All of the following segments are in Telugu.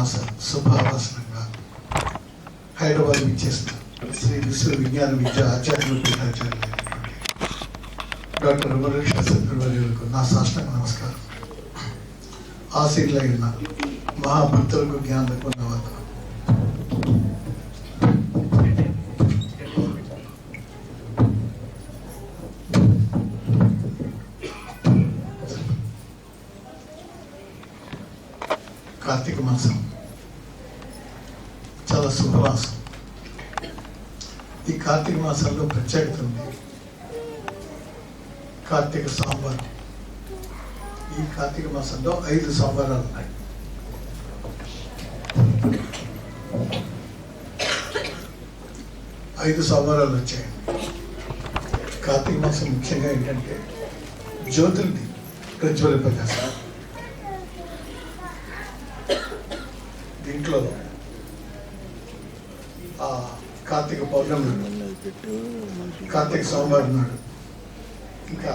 మాస శుభావాసనంగా హైదరాబాద్ విచ్చేసిన శ్రీ విశ్వ విజ్ఞాన విద్య ఆచార్యులు పీఠాచార్యులైనటువంటి డాక్టర్ రమణేశ్వర సద్గురువర్యులకు నా సాష్టాంగ నమస్కారం. ఆశీర్లైన మహాభక్తులకు జ్ఞానులకు ఉన్నవారు కార్తీక మాసం చాలా శుభమాసం. ఈ కార్తీక మాసంలో ప్రత్యేకత ఉంది. కార్తీక సోమవారం. ఈ కార్తీక మాసంలో 5 సోమవారాలు ఉన్నాయి. ఐదు సోమవారాలు వచ్చాయండి. కార్తీక మాసం ముఖ్యంగా ఏంటంటే జ్యోతుల్ని ప్రజ్వలింపజేస్తారు. దీంట్లో కార్తీక పౌర్ణమి నాడు, కార్తీక సోమవారం నాడు ఇంకా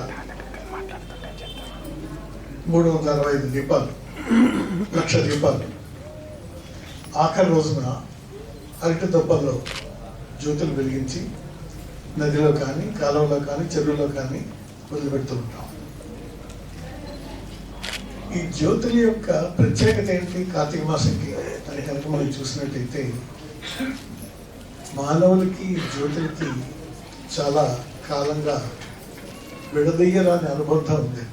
365 దీపాలు, 1,00,000 దీపాలు. ఆఖరి రోజున అరటి దొప్పల్లో జ్యోతులు వెలిగించి నదిలో కానీ కాలువలో కానీ చెరువులో కానీ వదిలిపెడుతూ ఉంటాం. ఈ జ్యోతుల యొక్క ప్రత్యేకత ఏంటి కార్తీక మాసంకి అని కనుక మనం చూసినట్టయితే, మానవులకి జ్యోతులకి చాలా కాలంగా విడదీయరాని అనుబంధం ఉందండి.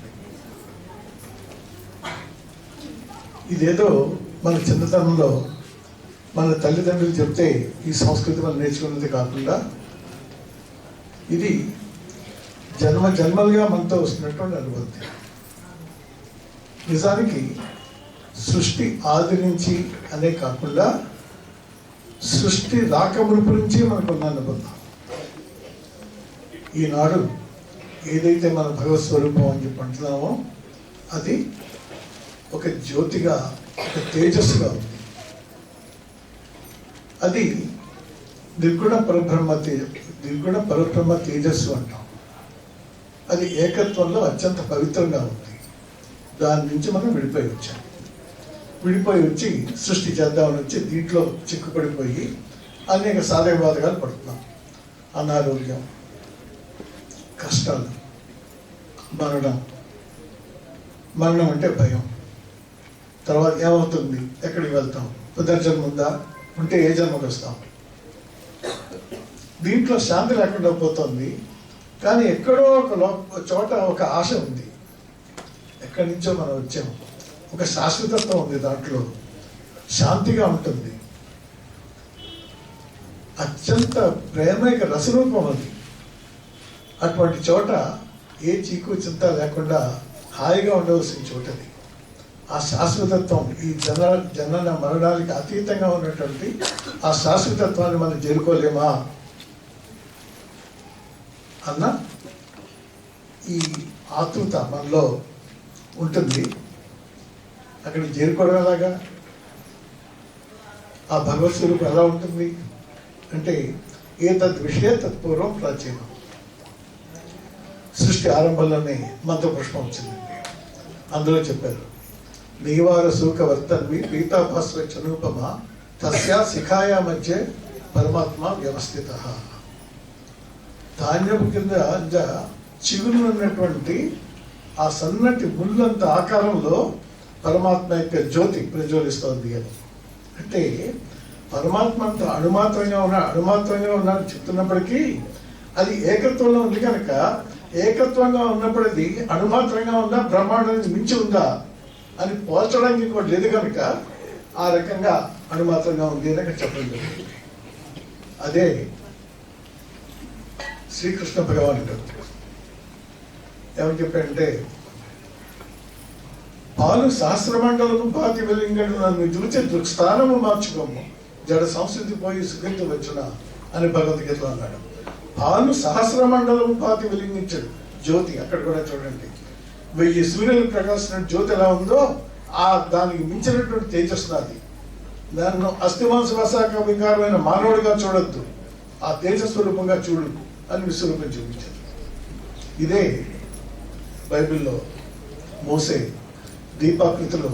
ఇదేదో మన చిన్నతనంలో మన తల్లిదండ్రులు చెప్తే ఈ సంస్కృతి మనం నేర్చుకున్నది కాకుండా, ఇది జన్మలుగా మనతో వస్తున్నటువంటి అనుబంధం. నిజానికి సృష్టి ఆది నుంచి అనే కాకుండా సృష్టి రాకమునుపు నుంచి మనకున్న అనుబంధం. ఈనాడు ఏదైతే మన భగవత్ స్వరూపం అని చెప్పి అంటున్నామో అది ఒక జ్యోతిగా, ఒక తేజస్సుగా ఉంది. అది నిర్గుణ పరబ్రహ్మ తేజస్సు అంటాం. అది ఏకత్వంలో అత్యంత పవిత్రంగా ఉంది. దాని నుంచి మనం విడిపోయి వచ్చి సృష్టి చేద్దామని వచ్చి దీంట్లో చిక్కుపడిపోయి అనేక సాధక బాధకాలు పడుతున్నాం. అనారోగ్యం, కష్టాలు, మరణం అంటే భయం. తర్వాత ఏమవుతుంది, ఎక్కడికి వెళ్తాం, పునర్జన్మ ఉందా, ఉంటే ఏ జన్మకు వస్తాం. దీంట్లో శాంతి లేకుండా పోతుంది. కానీ ఎక్కడో ఒక చోట ఒక ఆశ ఉంది. ఎక్కడి నుంచో మనం వచ్చాము. ఒక శాశ్వతత్వం ఉంది, దాంట్లో శాంతిగా ఉంటుంది. అత్యంత ప్రేమైక రసరూపం అది. అటువంటి చోట ఏ చీకు చింత లేకుండా హాయిగా ఉండవలసిన చోటది. ఆ శాశ్వతత్వం, ఈ జనన మరణాలకి అతీతంగా ఉన్నటువంటి ఆ శాశ్వతత్వాన్ని మనం చేరుకోలేమా అన్న ఈ ఆతృత మనలో ఉంటుంది. అక్కడికి చేరుకోవడం ఎలాగా, ఆ భగవత్ స్వరూపం ఎలా ఉంటుంది అంటే, విషయ తత్పూర్వం ప్రాచీనం. సృష్టి ఆరంభంలోనే మంత్రపుష్పం వచ్చిందండి. అందులో చెప్పారు, నీవార సూక వర్తన్వి పీతాభాస్వ చనూపమ తస్యా శిఖాయా మధ్య పరమాత్మ వ్యవస్థిత. ధాన్యపు కింద చిగురు ఉన్నటువంటి ఆ సన్నటి ముళ్ళంత ఆకారంలో పరమాత్మ యొక్క జ్యోతి ప్రజ్వలిస్తోంది అని. అంటే పరమాత్మ అంత అణుమాత్రంగా ఉన్నాడు చెప్తున్నప్పటికీ అది ఏకత్వంలో ఉంది కనుక, ఏకత్వంగా ఉన్నప్పుడు అది అణుమాత్రంగా ఉందా, బ్రహ్మాండానికి మించి ఉందా అని పోల్చడానికి ఇంకోటి లేదు కనుక ఆ రకంగా అణుమాత్రంగా ఉంది అని చెప్పడం జరిగింది. అదే శ్రీకృష్ణ భగవానుడు ఏమని చెప్పాడంటే, పాలు సహస్రమండలము పాతి వెలింగడు నన్ను చూచి దృక్స్థానము మార్చుకోము జడ సంస్కృతి పోయి సుగంధ వచ్చున అని భగవద్గీతలో అన్నాడు. పాలు సహస్రమండలము పాతి వెలింగించాడు జ్యోతి. అక్కడ కూడా చూడండి, 1000 సూర్యులు ప్రకాశించిన జ్యోతి ఎలా ఉందో దానికి మించినటువంటి తేజస్సు నాది. దాన్ని అస్థిమాంస వసాక వికారమైన మానవుడిగా చూడొద్దు, ఆ తేజస్వరూపంగా చూడు అని విశ్వరూపం చూపించారు. ఇదే బైబిల్లో మోసే దీపాకృతిలో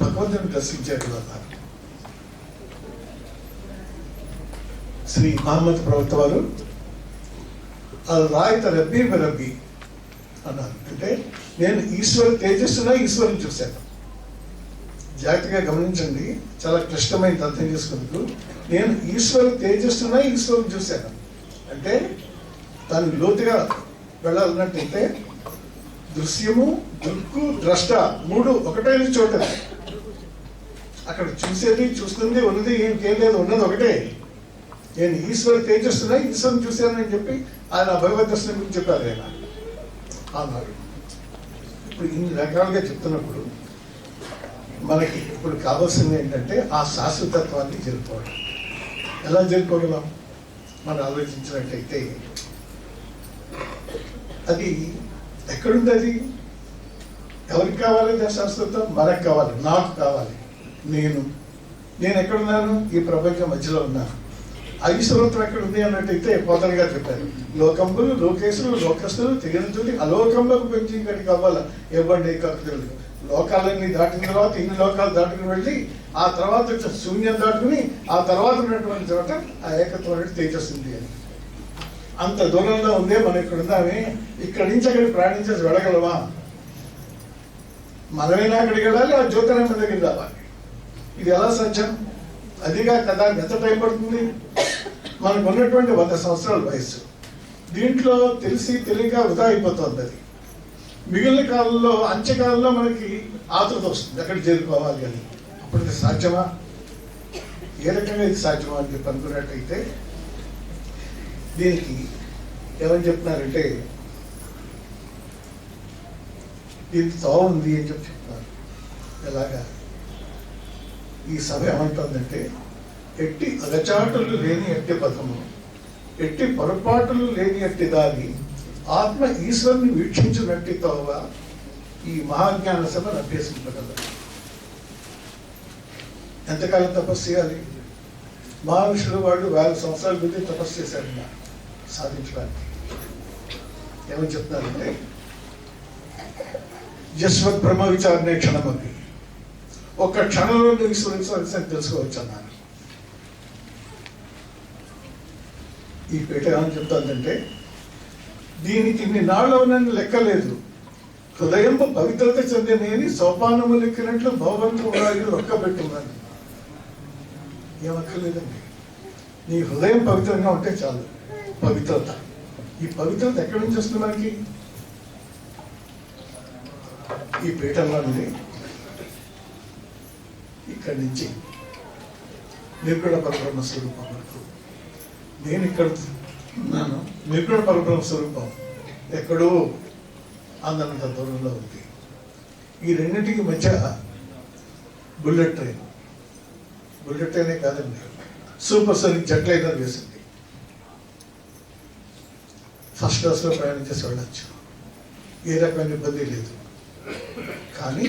భగవంతుని దర్శించాడు అన్నారు. శ్రీ మహమ్మద్ ప్రవక్త వారు అది రాయిత రబ్బీ రబ్బీ అన్నారు. అంటే నేను తేజస్సున ఈశ్వరుని చూశాను. జాగ్రత్తగా గమనించండి, చాలా క్లిష్టమైనది అర్థం చేసుకుంటూ, నేను తేజస్సున ఈశ్వరుని చూశాను అంటే దాన్ని లోతుగా వెళ్ళాలన్నట్టయితే దృశ్యము, దృక్కు, ద్రష్ట మూడు ఒకటే చోట. అక్కడ చూసేది, చూస్తుంది, ఉన్నది ఏం లేదు, ఉన్నది ఒకటే. నేను తేజస్సున ఈశ్వరుని చూశానని చెప్పి ఆయన భగవద్ దర్శనం గురించి చెప్పారు ఆయన అన్నారు. ఇప్పుడు ఇన్ని రకాలుగా చెప్తున్నప్పుడు మనకి ఇప్పుడు కావాల్సింది ఏంటంటే ఆ శాశ్వతత్వాన్ని చేరుకోవడం. ఎలా చేరుకోగలం మనం ఆలోచించినట్టయితే అది ఎక్కడుంది? అది ఎవరికి కావాలి? శాశ్వతం మనకు కావాలి, నాకు కావాలి. నేను ఎక్కడున్నాను? ఈ ప్రపంచం మధ్యలో ఉన్నాను. ఐశ్వరత్వం ఎక్కడుంది అన్నట్టయితే పోతనగా చెప్పారు, లోకంబులు, లోకేశులు, లోకస్తులు, తెగనుతులు అలోకంలోకి పెంచి ఇక్కడికి కావాలా ఇవ్వండి కక్కులు. లోకాలన్నీ దాటిన తర్వాత ఇన్ని లోకాలు దాటుకుని వెళ్ళి ఆ తర్వాత శూన్యం దాటుకుని ఆ తర్వాత ఉన్నటువంటి చోట ఆ ఏకత్వం అనేది తేజస్సుంది అని. అంత దూరంలో ఉందే మనం ఇక్కడ ఉందామే. ఇక్కడి నుంచి అక్కడికి ప్రయాణించేసి వెళ్ళగలమా? మనమైనా అక్కడికి వెళ్ళాలి, ఆ జ్యోతిర్లింగం దగ్గరికి రావాలి. ఇది ఎలా సాధ్యం? అదిగా కదా ఎంత టైం పడుతుంది? మనకు ఉన్నటువంటి 100 సంవత్సరాల వయస్సు. దీంట్లో తెలియక వృధా అయిపోతుంది. అది మిగిలిన కాలంలో, అంత్యకాలంలో మనకి ఆతృత వస్తుంది ఎక్కడికి చేరుకోవాలి అని. అప్పుడు ఇది సాధ్యమా? ఏ రకంగా ఇది సాధ్యమా అని చెప్పి అనుకున్నట్టయితే దీనికి ఏమని చెప్తున్నారంటే దీనికి తావు ఉంది అని చెప్పి చెప్తున్నారు. ఎలాగా? ఈ సభ ఏమంటుందంటే ఎట్టి అగచాటులు లేని ఎట్టి పదము, ఎట్టి పొరపాటులు లేని ఎట్టి దారి, ఆత్మ ఈశ్వరుని వీక్షించినట్టి తోవ ఈ మహాజ్ఞాన సభను అభ్యసింపగలరు. ఎంతకాలం తపస్సు చేయాలి? మహర్షులు వాళ్ళు 1000 సంవత్సరాల గురించి తపస్సు చేశారు సాధించడానికి. ఏమని చెప్తున్నారంటే జస్వత్ బ్రహ్మ విచారణే క్షణమని, ఒక్క క్షణంలో ఈశ్వరుని తెలుసుకోవచ్చు అన్నారు. ఈ పేట ఏమని చెప్తుందంటే దీనికి ఇన్ని నాళ్ళు అవునని లెక్కలేదు, హృదయం పవిత్రత చెందినని సోపానము లెక్కినట్లు భగవంతుడు లొక్కబెట్టున్నాను. ఏమక్కర్లేదండి, నీ హృదయం పవిత్రంగా ఉంటే చాలు. పవిత్రత, ఈ పవిత్రత ఎక్కడి నుంచి వస్తుంది మనకి? ఈ పీఠంలో నుండి, ఇక్కడి నుంచి నిర్గుణ పరబ్రహ్మ స్వరూపం వరకు. నేను ఇక్కడ ఉన్నాను, నిర్గుణ పరబ్రహ్మ స్వరూపం ఎక్కడో అందనంత దూరంలో ఉంది. ఈ రెండింటికి మధ్య బుల్లెట్ ట్రైనే కాదండి, సూపర్ సోనిక్ జెట్ లైనర్ వేసింది. ఫస్ట్ క్లాస్లో ప్రయాణం చేసి వెళ్ళచ్చు, ఏ రకమైన ఇబ్బంది లేదు. కానీ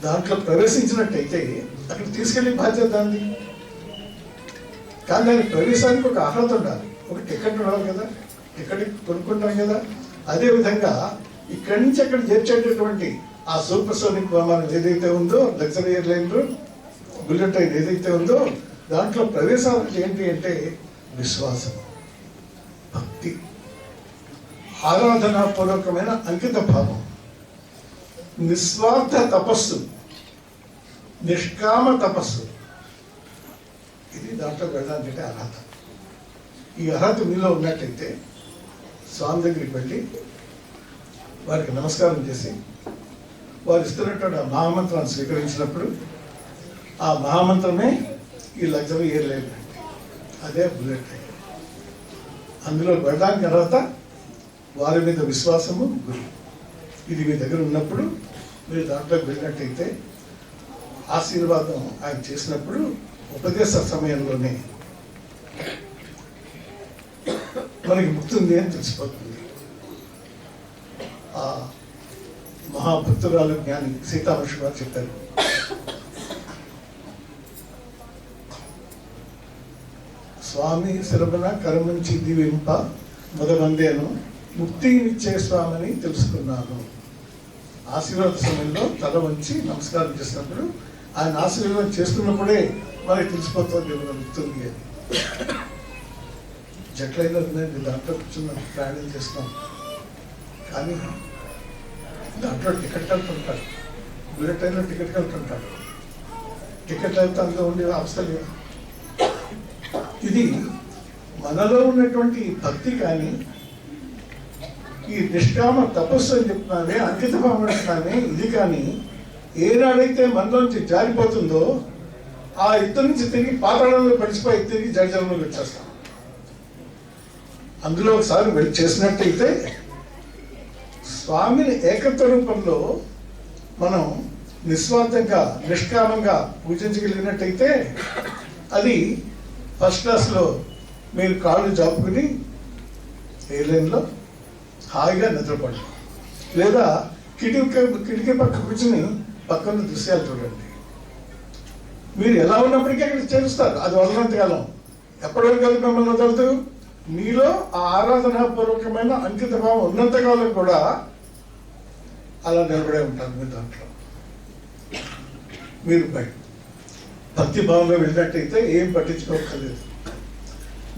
దాంట్లో ప్రవేశించినట్టయితే అక్కడ తీసుకెళ్లే బాధ్యత దాన్ని. కానీ దాని ప్రవేశానికి ఒక అర్హత ఉండాలి, ఒక టికెట్ ఉండాలి కదా, టికెట్ కొనుక్కుంటాం కదా. అదేవిధంగా ఇక్కడి నుంచి అక్కడ చేర్చేటటువంటి ఆ సూపర్ సోనిక్ విమానం ఏదైతే ఉందో, లగ్జరీ ఎయిర్లైనర్ బుల్లెట్ ట్రైన్ ఏదైతే ఉందో, దాంట్లో ప్రవేశానికి ఏంటి అంటే విశ్వాసం, భక్తి, ఆరాధనాపూర్వకమైన అంకిత భావం, నిస్వార్థ తపస్సు, నిష్కామ తపస్సు. ఇది దాంట్లో వెళ్ళడానికి అర్హత. ఈ అర్హత మీలో ఉన్నట్టయితే స్వామి దగ్గరికి వెళ్ళి వారికి నమస్కారం చేసి వారు ఇస్తున్నటువంటి ఆ మహామంత్రాన్ని స్వీకరించినప్పుడు ఆ మహామంత్రమే ఈ లగ్జరీ ఎయిర్లైన్, అదే బుల్లెట్ ట్రైన్. అందులో వెళ్ళడానికి అర్హత, వారి మీద విశ్వాసము, గురి. ఇది మీ దగ్గర ఉన్నప్పుడు మీరు దాంట్లోకి వెళ్ళినట్టయితే ఆశీర్వాదం ఆయన చేసినప్పుడు ఉపదేశ సమయంలోనే మనకి ముక్తుంది అని తెలిసిపోతుంది. ఆ మహాభక్తురాలు జ్ఞాని సీతామహర్షి గారు చెప్పారు, స్వామి శిరమున కరముంచి దీవింప మొదమందేను ముక్తినిచ్చే స్వామిని తెలుసుకున్నాను. ఆశీర్వాద సమయంలో తల వంచి నమస్కారం చేసినప్పుడు ఆయన ఆశీర్వాదం చేస్తున్నప్పుడే మనకి తెలిసిపోతుంది ముక్తుంది అని. జట్లైలో ఉందండి, దాంట్లో కూర్చున్నాం, ప్రయాణం చేస్తున్నాం. కానీ దాంట్లో టికెట్ వెళ్తుంటారు, బుల్లెట్ టికెట్ వెళ్తుంటారు. టికెట్ వెళ్తే అందులో ఉండే అవస్థ లేదు. ఇది మనలో ఉన్నటువంటి భక్తి కానీ, ఈ నిష్కామ తపస్సు అని చెప్తున్నానే, అంకిత భావం అంటున్నానే, ఇది కానీ ఏనాడైతే మనలోంచి జారిపోతుందో ఆ ఇద్దరు నుంచి తిరిగి పాతాళంలో పడిచిపోయి తిరిగి జడజలంలోకి వచ్చేస్తాం. అందులో ఒకసారి వెళ్ళి చేసినట్టయితే స్వామిని ఏకత్వ రూపంలో మనం నిస్వార్థంగా నిష్కామంగా పూజించగలిగినట్టయితే అది ఫస్ట్ క్లాస్లో మీరు కాళ్ళు జాపుకుని ఎయిర్లైన్లో హాయిగా నిద్రపడి, లేదా కిటికీ పక్క కూర్చుని పక్కన దృశ్యాలు చూడండి. మీరు ఎలా ఉన్నప్పటికీ అక్కడ చేరుస్తారు. అది వదలంతకాలం. ఎప్పటి వరకు అది మిమ్మల్ని వదలదు? మీలో ఆ ఆరాధనాపూర్వకమైన అంకిత భావం ఉన్నంతకాలం కూడా అలా నిలబడే ఉంటారు. మీరు దాంట్లో మీరు భక్తి భావంలో వెళ్ళినట్టయితే ఏం పట్టించుకోక్కర్లేదు.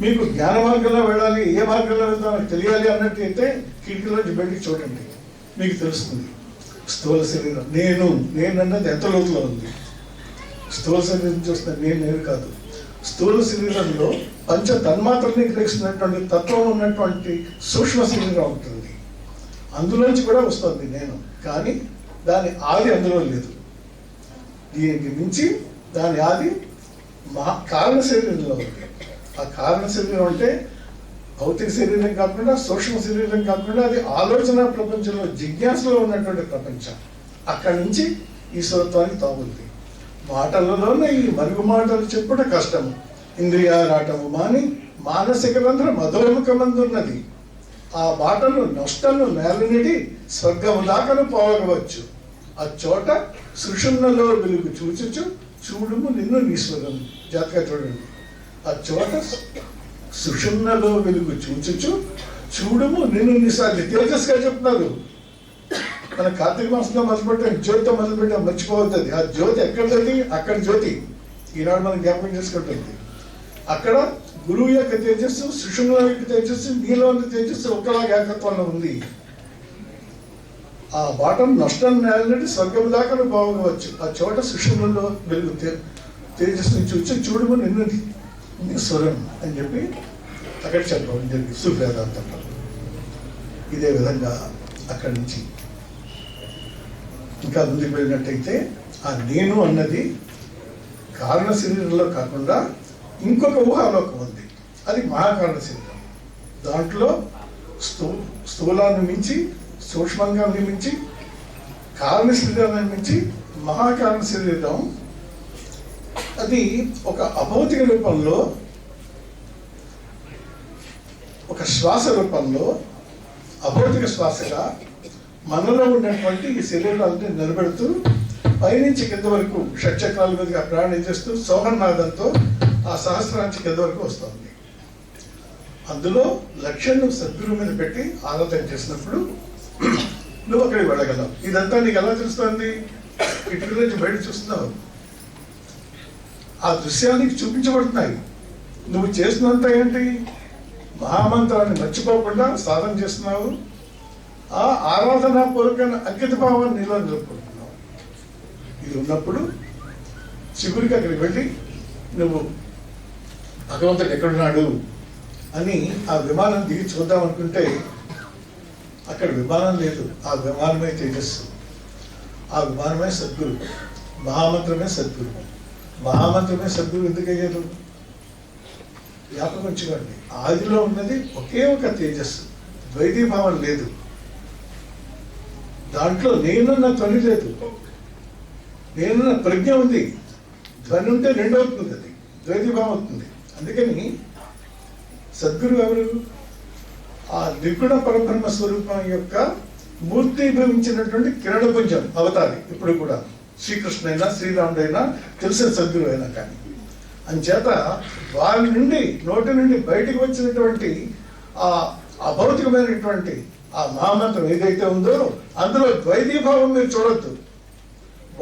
మీకు జ్ఞాన మార్గంలో వెళ్ళాలి, ఏ మార్గంలో వెళ్తామో తెలియాలి అన్నట్టయితే కిటికీలోంచి బయటికి చూడండి, మీకు తెలుస్తుంది. స్థూల శరీరం నేనన్నది ఎంత లోతులో ఉంది. స్థూల శరీరం చూస్తే నేను కాదు. స్థూల శరీరంలో పంచ తన్మాత్రని గ్రహిస్తున్నటువంటి తత్వం ఉన్నటువంటి సూక్ష్మ శరీరం ఉంటుంది. అందులోంచి కూడా వస్తుంది నేను, కానీ దాని ఆది అందులో లేదు. దీనికి మించి దాని ఆది కారణ శరీరంలో ఉంది. ఆ కారణ శరీరం అంటే భౌతిక శరీరం కాకుండా, సూక్ష్మ శరీరం కాకుండా, అది ఆలోచన ప్రపంచంలో జిజ్ఞాసలో ఉన్నటువంటి ప్రపంచం. అక్కడి నుంచి ఈశ్వరత్వానికి తాగుంది. మాటలలోనే ఈ మరుగు మాటలు చెప్పుట కష్టము, ఇంద్రియారాటము మాని మానసిక రంధ్రం మధోముఖమందున్నది. ఆ మాటలు నష్టము నేలనిడి స్వర్గము దాకను పోవగవచ్చు. ఆ చోట సుషుమ్నలో వెలుగు చూచుచు చూడుము నిన్ను ఈశ్వరం. జాతగా చూడండి. ఆ చోట సుషుమ్నలో వెలుగు చూచుచు చూడుము నిన్ను నిసార్లు తేజస్గా చెప్తున్నారు. మన కార్తీక మాసంలో మొదలుపెట్టాం, జ్యోతితో మొదలుపెట్టాం, మర్చిపోతుంది. ఆ జ్యోతి ఎక్కడది? అక్కడ జ్యోతి ఈనాడు మనం జ్ఞాపకం చేసుకుంటుంది. అక్కడ గురువు యొక్క తేజస్సు, సుషుమ్న యొక్క తేజస్సు, నీలో ఉన్న తేజస్సు ఒకలాగా ఏకత్వంలో ఉంది. ఆ బాటం నష్టం నేలనంటే స్వర్గం దాకా పోవచ్చు. ఆ చోట సుషుమ్నలో వెలుగు తేజస్సు చూచి చూడము నిన్ను స్వరం అని చెప్పి అక్కడ చెప్పడం జరిగింది సువేదాంతంలో. ఇదే విధంగా అక్కడి నుంచి ఇంకా ముందుకు వెళ్ళినట్టయితే ఆ నేను అన్నది కారణ శరీరంలో కాకుండా ఇంకొక ఊహాలోకం ఉంది. అది మహాకారణ శరీరం. దాంట్లో స్థూలాన్ని మించి, సూక్ష్మంగా మించి, కారణ శరీరాన్ని మించి మహాకారణ శరీరం అది ఒక అభౌతిక రూపంలో, ఒక శ్వాస రూపంలో, అభౌతిక శ్వాసగా మనలో ఉన్నటువంటి ఈ శరీరాలని నిలబెడుతూ పైనుంచి కింద వరకు షట్చక్రాల మీదుగా ప్రయాణం చేస్తూ సోహన్నాదంతో ఆ సహస్రాంచి కింద వరకు వస్తుంది. అందులో లక్ష్యం నువ్వు సద్గురువు మీద పెట్టి ఆరాధన చేసినప్పుడు నువ్వు అక్కడికి వెళ్ళగలవు. ఇదంతా నీకు ఎలా తెలుస్తుంది? ఇటు నుంచి బయట చూస్తున్నావు, ఆ దృశ్యానికి చూపించబడుతున్నాయి. నువ్వు చేసినంత ఏంటి? మహామంత్రాన్ని మర్చిపోకుండా సాధన చేస్తున్నావు. ఆ ఆరాధనాపూర్వకమైన అంకిత భావాన్ని నీలో నిలుపుకుంటున్నావు. ఇది ఉన్నప్పుడు చిగురికి అక్కడికి వెళ్ళి నువ్వు భగవంతుడు ఎక్కడున్నాడు అని ఆ విమానం దిగి చూద్దాం అనుకుంటే అక్కడ విమానం లేదు. ఆ విమానమే తేజస్సు, ఆ విమానమే సద్గురు, మహామంత్రమే సద్గురు. మహామంత్రమే సద్గురు ఎందుకు అయ్యారు? జ్ఞాపకం ఉంచుకోండి. ఆదిలో ఉన్నది ఒకే ఒక తేజస్సు, ద్వైతీభావం లేదు. దాంట్లో నేనున్న ధ్వని లేదు, నేనున్న ప్రజ్ఞ ఉంది. ధ్వని ఉంటే రెండో అవుతుంది, అది ద్వైతీభావం అవుతుంది. అందుకని సద్గురు ఎవరు? ఆ నిర్గుణ పరబ్రహ్మ స్వరూపం యొక్క మూర్తిభవించినటువంటి కిరణపుంజం అవతారి. ఇప్పుడు కూడా శ్రీకృష్ణ అయినా శ్రీరాముడైనా తెలిసిన సద్గురు అయినా కానీ అంచేత వారి నుండి నోటి నుండి బయటకు వచ్చినటువంటి ఆ అభౌతికమైనటువంటి ఆ మహామంత్రం ఏదైతే ఉందో అందులో ద్వైతీభావం మీరు చూడొద్దు.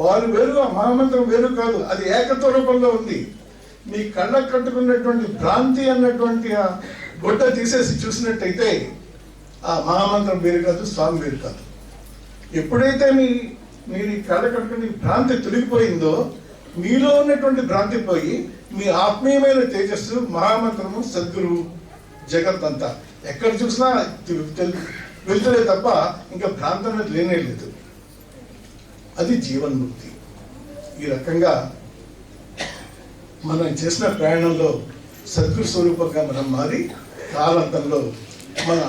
వారు వేరు, ఆ మహామంత్రం వేరు కాదు. అది ఏకత్వ రూపంలో ఉంది. మీ కళ్ళకు కట్టుకున్నటువంటి భ్రాంతి అన్నటువంటి ఆ గుడ్డ తీసేసి చూసినట్టయితే ఆ మహామంత్రం వేరు కాదు, స్వామి వేరు కాదు. ఎప్పుడైతే మీరు ఈ కళ్ళ కట్టుకుని భ్రాంతి తొలగిపోయిందో మీలో ఉన్నటువంటి భ్రాంతి పోయి మీ ఆత్మీయమైన తేజస్సు, మహామంత్రము, సద్గురువు, జగత్ అంతా ఎక్కడ చూసినా వెళ్తులే తప్ప ఇంకా భ్రాంతి అనేది లేనే లేదు. అది జీవన్ముక్తి. ఈ రకంగా మనం చేసిన ప్రయాణంలో సద్గురు స్వరూపంగా మనం మారి కాలాంతంలో మన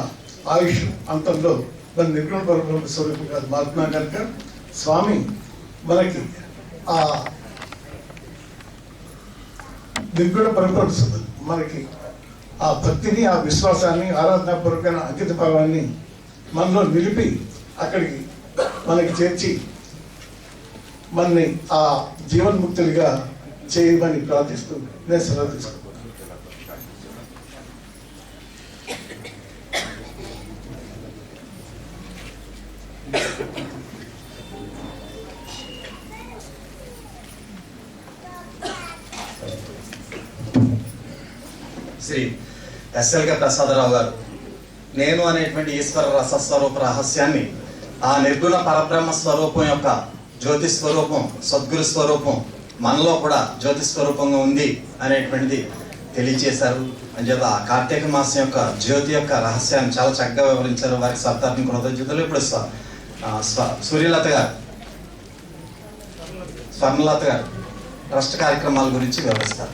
ఆయుష్ అంతంలో మన నిర్గుణ పరబ్రహ్మ స్వరూపంగా మారుతున్నాం కనుక స్వామి మనకి ఆ నిర్గుణ పరబ్రహ్మ మనకి ఆ భక్తిని, ఆ విశ్వాసాన్ని, ఆరాధనాపూర్వకమైన అంకిత భావాన్ని మనలో నిలిపి అక్కడికి మనకి చేర్చి మనని ఆ జీవన్ముక్తులుగా చేయమని ప్రార్థిస్తూ నేను సెలవు తీసుకుంటాను. శ్రీ ఎస్ఎల్కే ప్రసాదరావు గారు నేను అనేటువంటి ఈశ్వర రసస్వరూప రహస్యాన్ని, ఆ నిర్గుణ పరబ్రహ్మ స్వరూపం యొక్క జ్యోతి స్వరూపం, సద్గురు స్వరూపం మనలో కూడా జ్యోతి స్వరూపంగా ఉంది అనేటువంటిది తెలియచేశారు. అంచేత ఆ కార్తీక మాసం యొక్క జ్యోతి యొక్క రహస్యాన్ని చాలా చక్కగా వివరించారు. వారికి సప్తార్థం కృతజ్ఞతలు. ఇప్పుడు సూర్యలత గారు, స్వర్ణలత గారు ట్రస్ట్ కార్యక్రమాల గురించి వివరిస్తారు.